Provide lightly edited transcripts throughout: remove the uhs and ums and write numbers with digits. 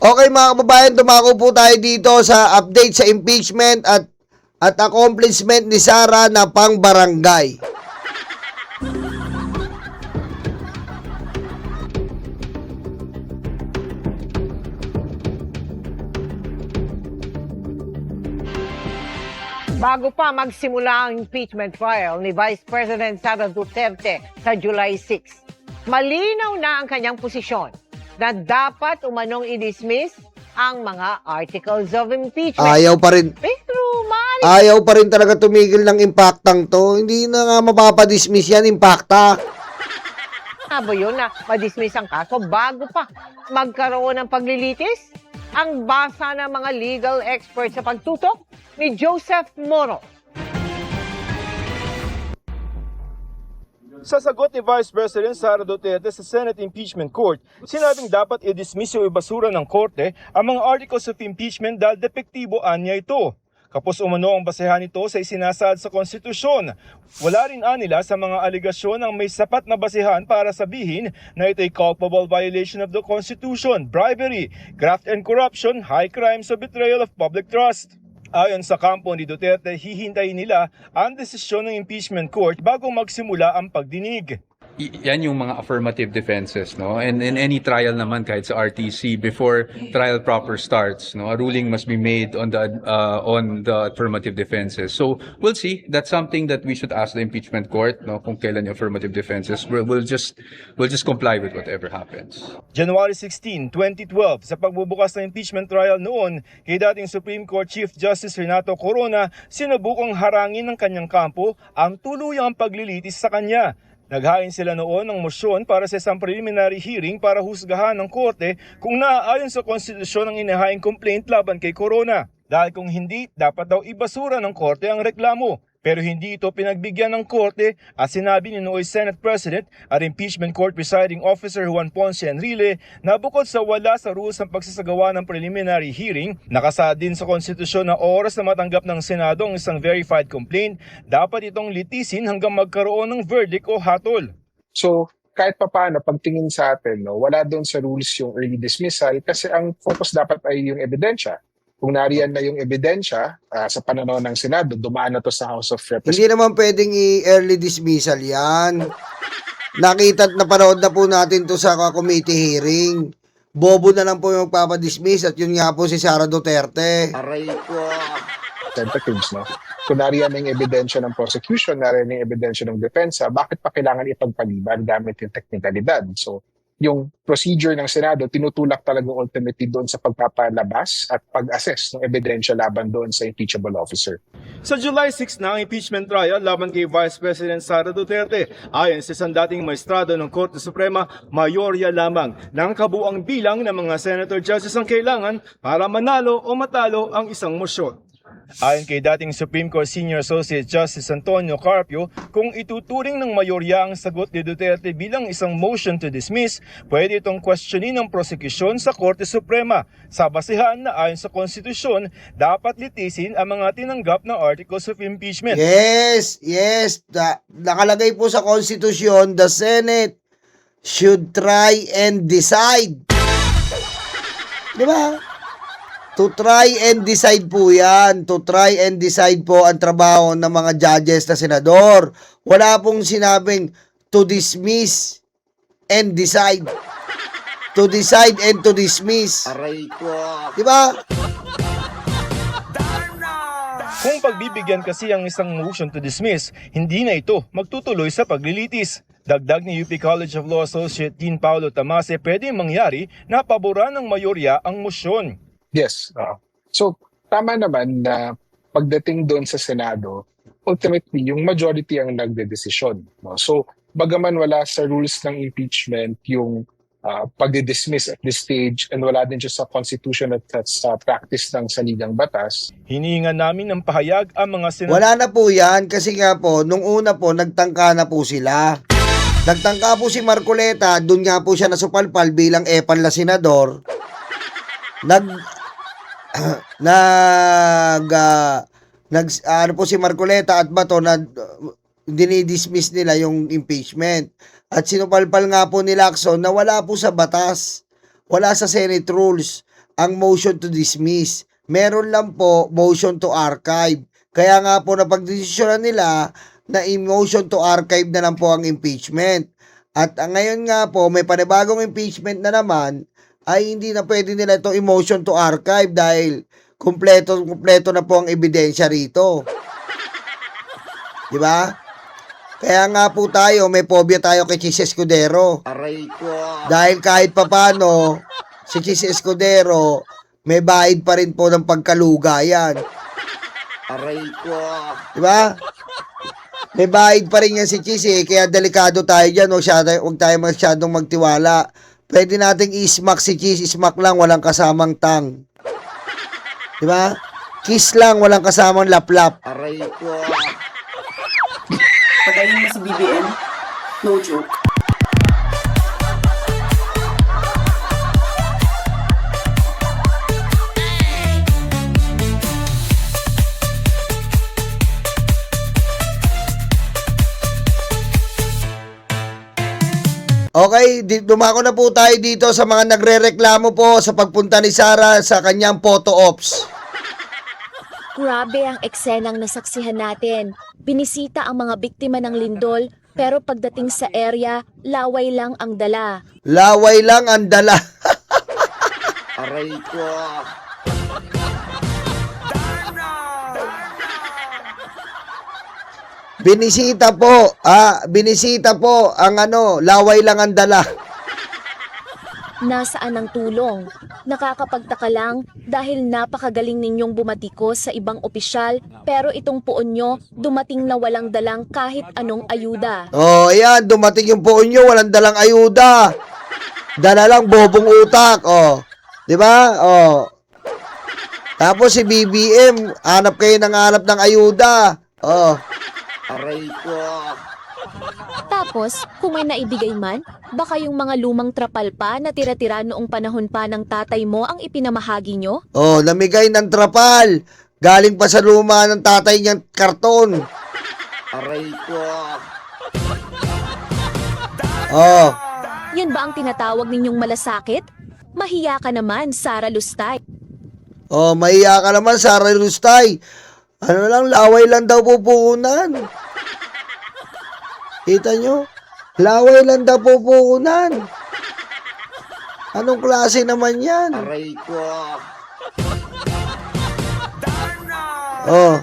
Okay mga kababayan, dumako po tayo dito sa update sa impeachment at accomplishment ni Sara na pang barangay. Bago pa magsimula ang impeachment trial ni Vice President Sara Duterte sa July 6, malinaw na ang kanyang posisyon na dapat umanong i-dismiss ang mga articles of impeachment. Ayaw pa rin. Pero Ayaw pa rin talaga tumigil ng impactang to. Hindi na nga mapapadismiss yan, impacta. ba yun na ma-dismiss ang kaso bago pa magkaroon ng paglilitis? Ang basa ng mga legal experts sa pagtutok ni Joseph Moro. Sa sagot ni Vice President Sara Duterte sa Senate Impeachment Court, sinabing dapat i-dismiss o ibasura ng korte ang mga articles of impeachment dahil depektibo anya ito. Kapos umano ang basehan nito sa isinasaad sa konstitusyon. Wala rin anila sa mga aligasyon ang may sapat na basehan para sabihin na ito'y culpable violation of the Constitution, bribery, graft and corruption, high crimes o betrayal of public trust. Ayon sa kampo ni Duterte, hihintayin nila ang desisyon ng impeachment court bago magsimula ang pagdinig. Yan yung mga affirmative defenses, no? And in any trial naman kahit sa RTC, before trial proper starts, no, a ruling must be made on the affirmative defenses. So we'll see. That's something that we should ask the impeachment court, no, kung kailan yung affirmative defenses. We'll just comply with whatever happens. January 16, 2012, sa pagbubukas ng impeachment trial noon kay dating Supreme Court Chief Justice Renato Corona, sinubukang harangin ng kanyang kampo ang tuluyang paglilitis sa kanya. Naghain sila noon ng mosyon para sa isang preliminary hearing para husgahan ng korte kung naaayon sa konstitusyon ang inihaing complaint laban kay Corona. Dahil kung hindi, dapat daw ibasura ng korte ang reklamo. Pero hindi ito pinagbigyan ng korte at sinabi ni Noy Senate President at Impeachment Court Presiding Officer Juan Ponce Enrile na bukod sa wala sa rules ng pagsasagawa ng preliminary hearing, nakasaad din sa konstitusyon na oras na matanggap ng Senado ang isang verified complaint, dapat itong litisin hanggang magkaroon ng verdict o hatol. So, kahit papaano, pagtingin sa atin, no, wala doon sa rules yung early dismissal kasi ang focus dapat ay yung ebidensya. Kung nariyan na yung ebidensya sa pananaw ng Senado, dumaan na to sa House of Representatives. Hindi naman pwedeng i-early dismissal yan. Nakita at napanood na po natin to sa committee hearing. Bobo na lang po yung magpapadismiss at yun nga po si Sara Duterte. Aray ko. Representatives, no? Kung nariyan na yung ebidensya ng prosecution, nariyan na yung ebidensya ng depensa, bakit pa kailangan ipagpaliban gamit yung teknikalidad? So, yung procedure ng Senado, tinutulak talaga ultimately doon sa pagpapalabas at pag-assess ng ebidensya laban doon sa impeachable officer. Sa July 6 na ang impeachment trial laban kay Vice President Sara Duterte. Ayon sa isang dating maestrado ng Korte Suprema, mayorya lamang ng kabuang bilang ng mga senator judges ang kailangan para manalo o matalo ang isang mosyon. Ayon kay dating Supreme Court Senior Associate Justice Antonio Carpio, kung ituturing ng mayorya ang sagot ni Duterte bilang isang motion to dismiss, pwede itong questionin ng prosekusyon sa Korte Suprema. Sa basihan na ayon sa konstitusyon, dapat litisin ang mga tinanggap na articles of impeachment. Yes. Nakalagay po sa konstitusyon, the Senate should try and decide. Di ba? To try and decide po yan. To try and decide po ang trabaho ng mga judges na senador. Wala pong sinabing to dismiss and decide. To decide and to dismiss. Aray ko. Diba? Kung pagbibigyan kasi ang isang motion to dismiss, hindi na ito magtutuloy sa paglilitis. Dagdag ni UP College of Law Associate Dean Paulo Tamase, pwede mangyari na paboran ng mayorya ang motion. Yes. So, tama naman na pagdating doon sa Senado, ultimately, yung majority ang nagdedesisyon. No? So, bagaman wala sa rules ng impeachment yung pagdi-dismiss at this stage and wala din siya sa Constitution at sa practice ng saligang batas. Hinihingan namin ng pahayag ang mga senador. Wala na po yan kasi nga po, nung una po, nagtangka na po sila. Nagtangka po si Marcoleta, doon nga po siya nasupalpal bilang epal na senador. Ano po si Marcoleta at Bato na dinidismiss nila yung impeachment. At sinupalpal nga po ni Lacson na wala po sa batas, wala sa Senate rules ang motion to dismiss. Meron lang po motion to archive. Kaya nga po napagdesisyonan nila na motion to archive na lang po ang impeachment. At ngayon nga po, may panibagong impeachment na naman, ay hindi na pwede nila ito motion to archive dahil kumpleto na po ang ebidensya rito. Di ba? Kaya nga po tayo, may phobia tayo kay Chis Escudero. Aray ko. Dahil kahit papano, si Chis Escudero, may bahid pa rin po ng pagkalugayan. Aray ko. Di ba? May bahid pa rin yan si Chis eh, kaya delikado tayo dyan, huwag tayo masyadong magtiwala. Pwede nating ismack si Chis, ismack lang, walang kasamang tang. Di ba? Kiss lang, walang kasamang laplap. Aray ko. Patayin mo si BBM. No joke. Okay, dumako na po tayo dito sa mga nagrereklamo po sa pagpunta ni Sara sa kanyang photo ops. Grabe ang eksenang nasaksihan natin. Binisita ang mga biktima ng lindol, pero pagdating sa area, laway lang ang dala. Laway lang ang dala. Aray ko. Binisita po ang laway lang ang dala. Nasaan ang tulong? Nakakapagtaka lang dahil napakagaling ninyong bumatikos sa ibang opisyal, pero itong poon nyo dumating na walang dalang kahit anong ayuda. Oh, ayan, dumating yung poon nyo, walang dalang ayuda. Dala lang bobong utak, oh. 'Di ba? Oh. Tapos si BBM, hanap kayo ng ayuda. Oh. Aray ko. Tapos, kung may naibigay man, baka yung mga lumang trapal pa na tira-tira noong panahon pa ng tatay mo ang ipinamahagi nyo? Oh, namigay ng trapal. Galing pa sa luma ng tatay niyang karton. Aray ko. Oh. Yan ba ang tinatawag ninyong malasakit? Mahiya ka naman, Sara Lustay. Oh, mahiya ka naman, Sara Lustay. Ano lang, laway lang daw pupunan. Kita nyo? Laway lang daw pupunan. Anong klase naman yan? Aray ko. Oh,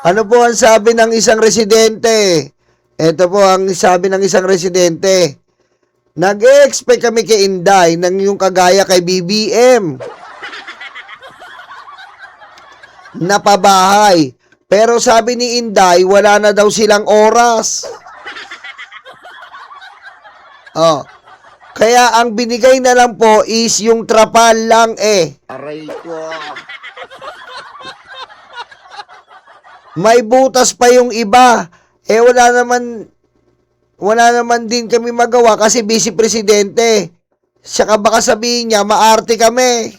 ano po ang sabi ng isang residente? Ito po ang sabi ng isang residente. Nag-expect kami kay Inday ng yung kagaya kay BBM. Napabahay. Pero sabi ni Inday, wala na daw silang oras. Oh. Kaya ang binigay na lang po is yung trapal lang eh. Aray ko. May butas pa yung iba. Eh wala naman din kami magawa kasi vice presidente. Saka baka sabihin niya, maarte kami.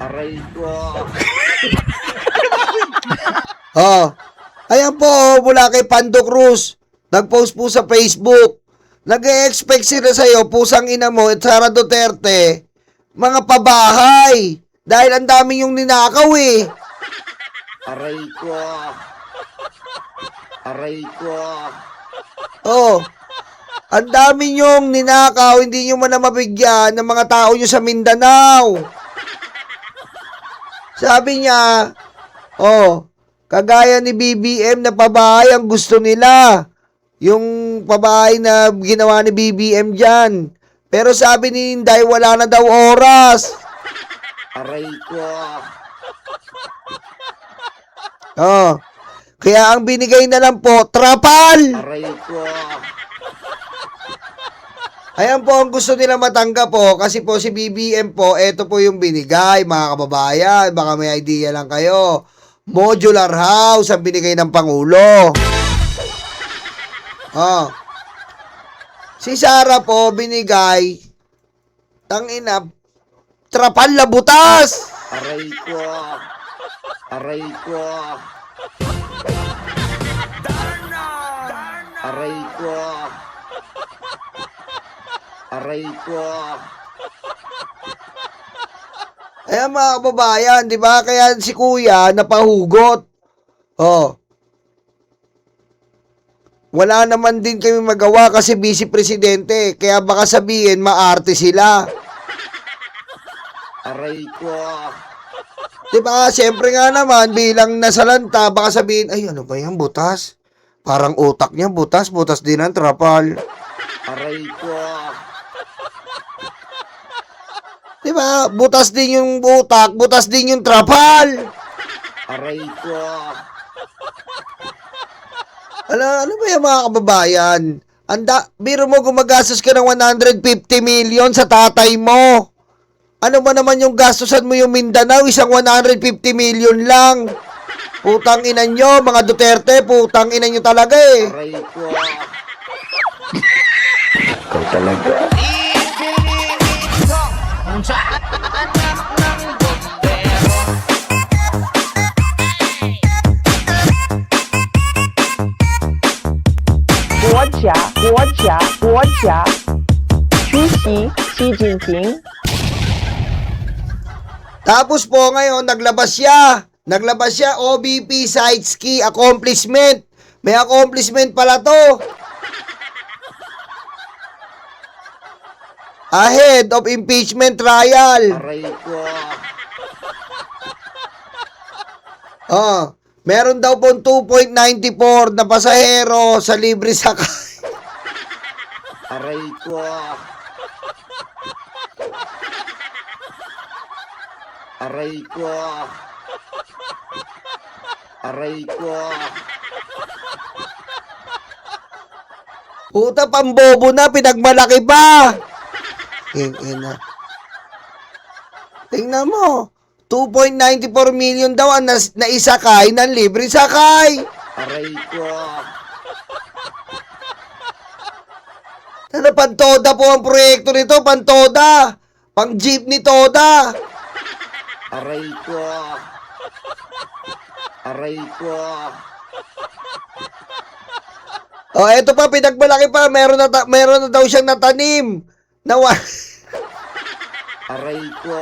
Aray ko. Oh. Ayan po, mula kay Pando Cruz. Nag-post po sa Facebook. Nag-e-expect sila sa'yo, pusang ina mo at Sara Duterte, mga pabahay. Dahil ang dami yung ninakaw eh. Aray ko. Aray ko. Oh. Ang dami nyong ninakaw, hindi nyo man na mabigyan ng mga tao nyo sa Mindanao. Sabi niya, oh, kagaya ni BBM na pabahay ang gusto nila. Yung pabahay na ginawa ni BBM dyan. Pero sabi ni Inday, wala na daw oras. Aray ko. Oh, kaya ang binigay na lang po, trapal. Aray ko. Ayan po ang gusto nila matanggap po kasi po si BBM po, eto po yung binigay mga kababayan, baka may idea lang kayo. Modular house ang binigay ng Pangulo. Oh. Si Sara po binigay, tangina, trapal na butas. Aray ko. Aray ko. Aray ko. Aray ko. Ayan mga kababayan, di ba? Kaya si kuya napahugot. Oh. Wala naman din kami magawa kasi vice presidente. Kaya baka sabihin maarte sila. Aray ko. Di ba? Siyempre nga naman, bilang nasalanta, baka sabihin, ay ano ba yan, butas? Parang utak niya, butas din ang trapal. Aray ko. Di ba? Butas din yung utak, butas din yung trapal. Aray ko. Ano ba yung mga kababayan? Biro mo gumagastos ka ng 150 million sa tatay mo. Ano ba naman yung gastusan mo yung Mindanao? Isang 150 million lang. Putang ina nyo, mga Duterte, putang ina nyo talaga eh. Aray ko. Tapos po ngayon, naglabas siya, OBP side ski accomplishment. May accomplishment pala to. Ahead of impeachment trial. Aray ko. Meron daw pong 2.94 na pasahero sa libre sakay. Aray ko. Aray ko. Aray ko. Puta, pambobo na, pinagmalaki pa. Tingnan mo, 2.94 million daw ang naisakay ng libre sakay. Aray ko. Ano, pantoda po ang proyekto nito, pantoda. Pang jeep ni Toda. Aray ko. Aray ko. Eto pa, pinagmalaki pa, meron na daw siyang natanim. Aray ko.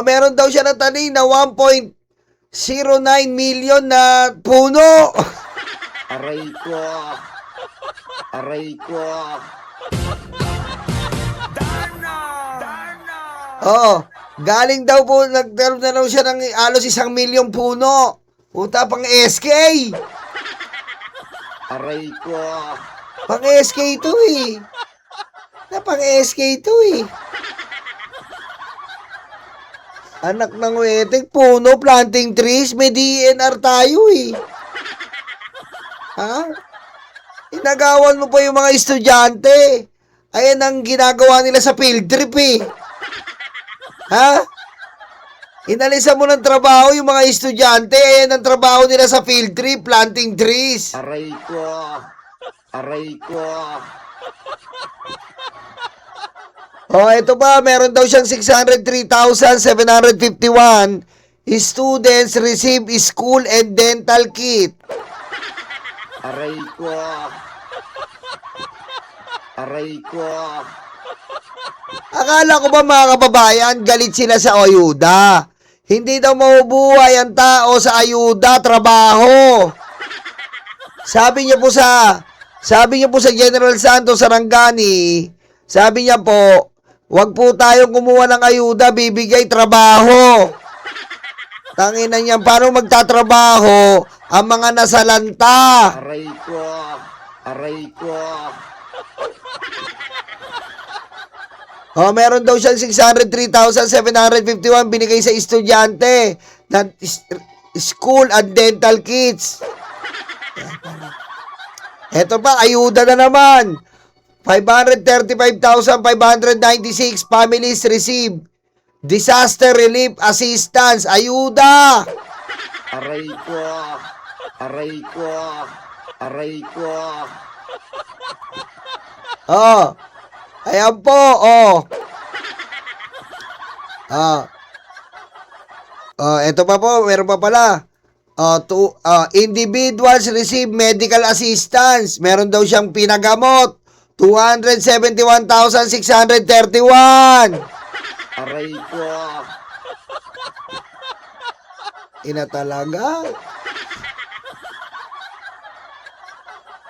Meron daw siya natanim na 1.09 million na puno. Aray ko. Aray ko. Galing daw po, nagkaroon na daw siya ng alos 1 milyon puno. Puta, pang SK. Aray ko. Pang SK ito eh. Pang SK ito eh. Anak ng wetek, puno, planting trees, may DNR tayo eh. Ha? Inagawan mo pa yung mga estudyante. Ayan ang ginagawa nila sa field trip eh. Ha? Inalisan mo ng trabaho yung mga estudyante. Ayan ang trabaho nila sa field trip, planting trees. Aray ko. Aray ko. Ito pa, meron daw siyang 603,751 students receive school and dental kit. Aray ko. Aray ko. Akala ko ba mga kababayan, galit sila sa ayuda. Hindi daw mabubuhay ang tao sa ayuda, trabaho. Sabi niya po sa General Santos Sarangani, sabi niya po, wag po tayong kumuha ng ayuda, bibigay trabaho. Tanginan niya, paano magtatrabaho ang mga nasalanta? Aray ko. Aray ko. Meron daw siyang 603,751 binigay sa estudyante na school and dental kits. Ito pa, ayuda na naman. 535,596 families receive disaster relief assistance. Ayuda! Aray ko. Aray ko. Aray ko. Oh. Ayan po, oh. Ito pa po, meron pa pala. Individuals receive medical assistance. Meron daw siyang pinagamot. 271,631. Aray ko. Ina talaga.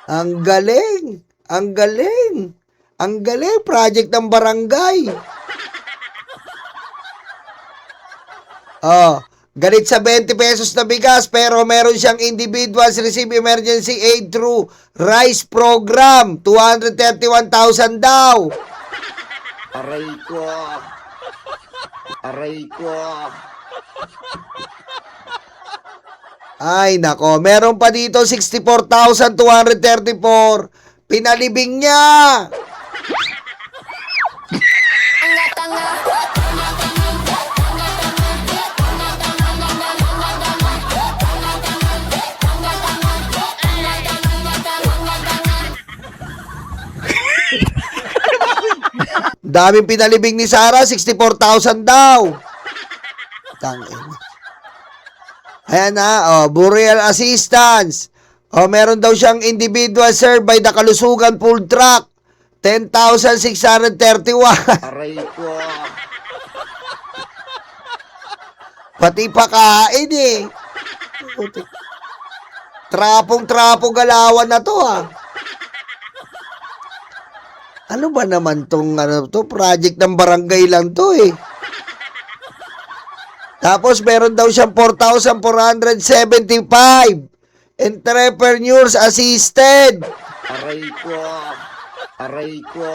Ang galing. Ang galing. Ang galing. Project ng barangay. Galit sa 20 pesos na bigas pero meron siyang individuals receive emergency aid through rice program. 231,000 daw. Aray ko. Aray ko. Ay, nako. Meron pa dito 64,234. Pinalibing niya. Daming pinalibing ni Sarah, 64,000 daw. Tangin. Ayan na, burial assistance. Meron daw siyang individual served by the Kalusugan Food Truck. 10,631. Aray ko. Pati pakain eh. Trapong-trapo galawan na to ah. Ano ba naman tong project ng barangay lang to eh. Tapos meron daw siyang 4,475 entrepreneurs assisted. Aray ko. Aray ko.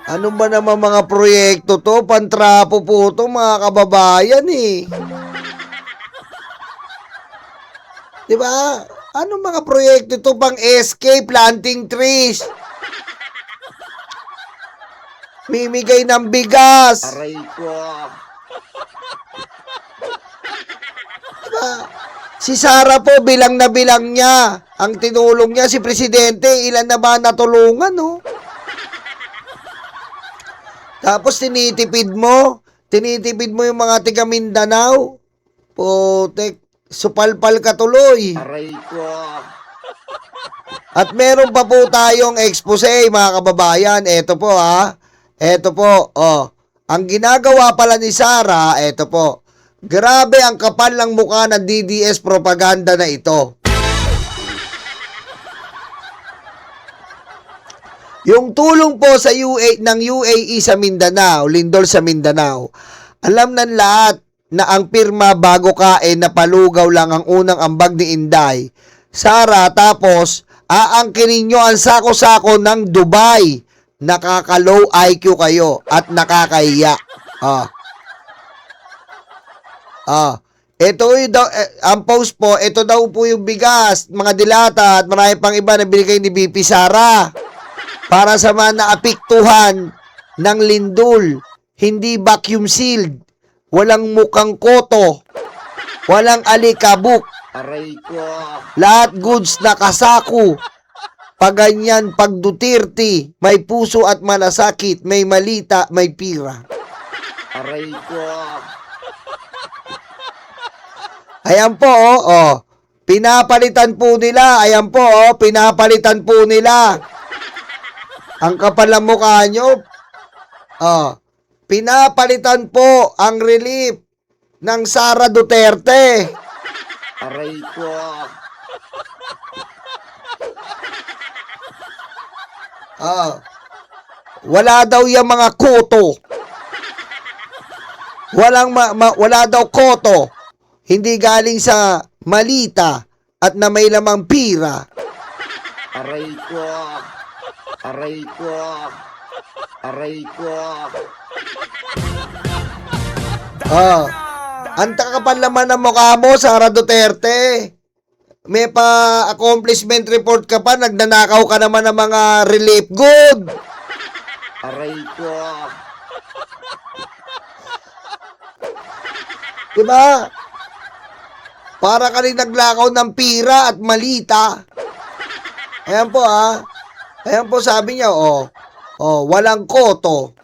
Ano ba naman mga proyekto to? Pantrapo po to mga kababayan eh. Diba? Ano mga proyekto to pang SK planting trees? Mimigay ng bigas. Aray ko. Diba? Si Sara po bilang na bilang niya. Ang tinulong niya si Presidente, ilan na ba natulungan, no? Tapos tinitipid mo yung mga tiga Mindanao. Putek, supalpal ka tuloy. Aray ko. At meron pa po tayong expose, mga kababayan. Ito po, ha. Ito po, Ang ginagawa pala ni Sara, ito po. Grabe ang kapal ng mukha ng DDS propaganda na ito. Yung tulong po sa ng UAE sa Mindanao, lindol sa Mindanao, alam ng lahat na ang pirma bago kain na palugaw lang ang unang ambag ni Inday. Sara, tapos aangkinin nyo ang sako-sako ng Dubai. Nakaka-low IQ kayo at nakakahiya. Ito yung ang post po, ito daw po yung bigas, mga dilata at marami pang iba na binigay ni BP Sara para sa mga naapektuhan ng lindol. Hindi vacuum sealed, walang mukhang koto, walang alikabok, Aray ko. lahat goods na kasako. Paganyan, pag Duterte, may puso at malasakit, may malita, may pira. Aray ko. Ayan po, pinapalitan po nila. Ayan po, pinapalitan po nila. Ang kapal ng mukha nyo. Pinapalitan po ang relief ng Sara Duterte. Aray ko. Wala daw yung mga koto. Wala daw koto. Hindi galing sa malita at na may lamang pira. Aray ko. Aray ko. Aray ko. Ang takapal naman ng mukha mo, Sara Duterte. May pa-accomplishment report ka pa, nagnanakaw ka naman ng mga relief good. Aray ko. Diba? Para ka rin naglakaw ng pira at malita. Ayan po Ayan po sabi niya, walang koto.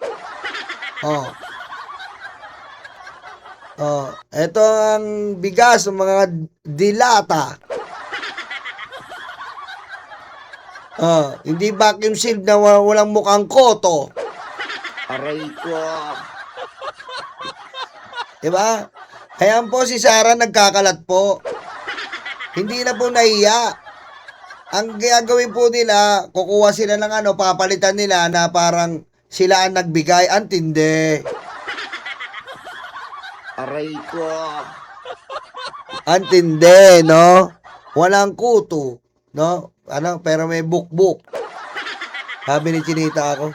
Ito ang bigas ng mga dilata. Hindi vacuum sealed na walang mukhang koto. Aray ko. Diba? Ayan po si Sarah nagkakalat po. Hindi na po nahiya. Ang gagawin po nila, kukuha sila ng papalitan nila na parang sila ang nagbigay. Antindi. Aray ko. Antindi, no? Walang kuto, no? Pero may bukbuk. Sabi ni Chinita ako.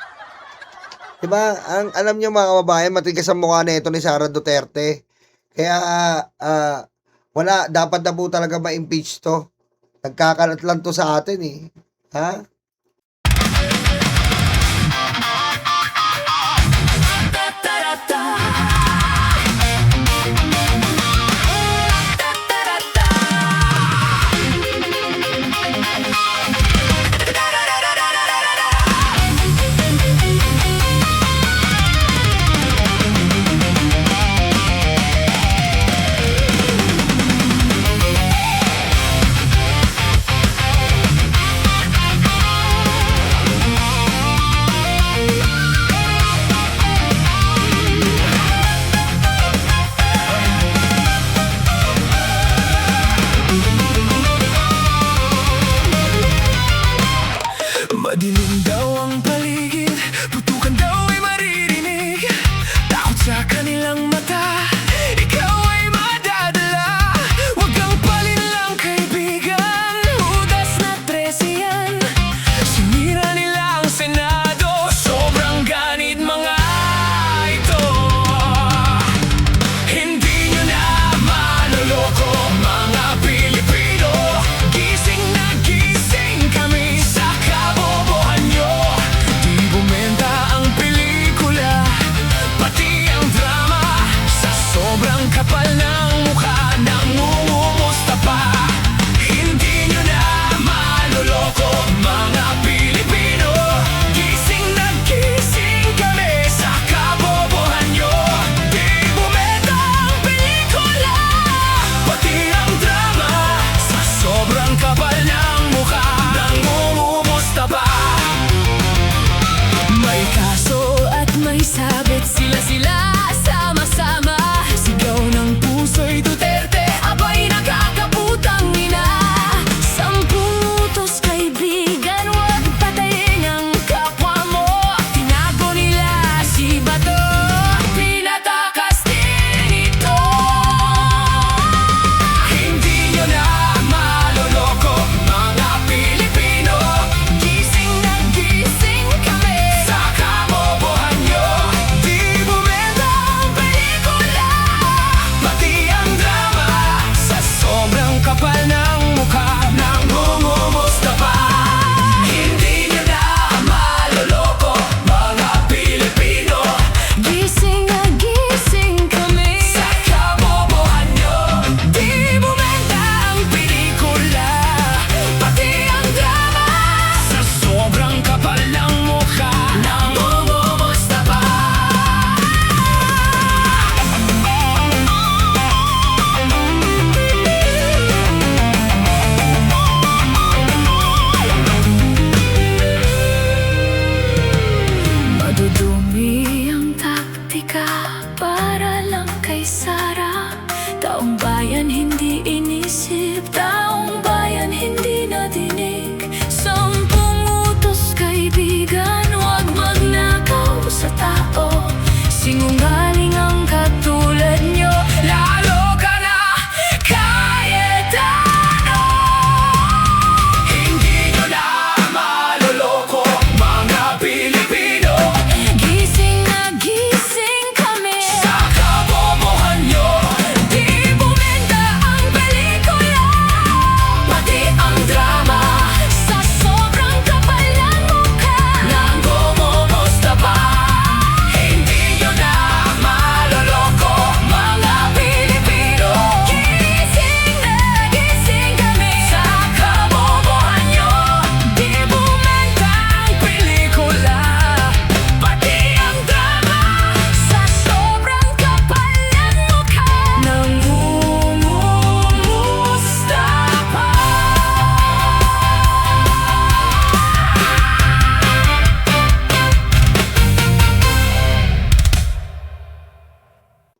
Diba? Alam niyo mga kababayan, matigas ang mukha na ito ni Sara Duterte. Kaya, wala, dapat na po talaga ma-impeach to. Nagkakalat lang to sa atin, eh. Ha?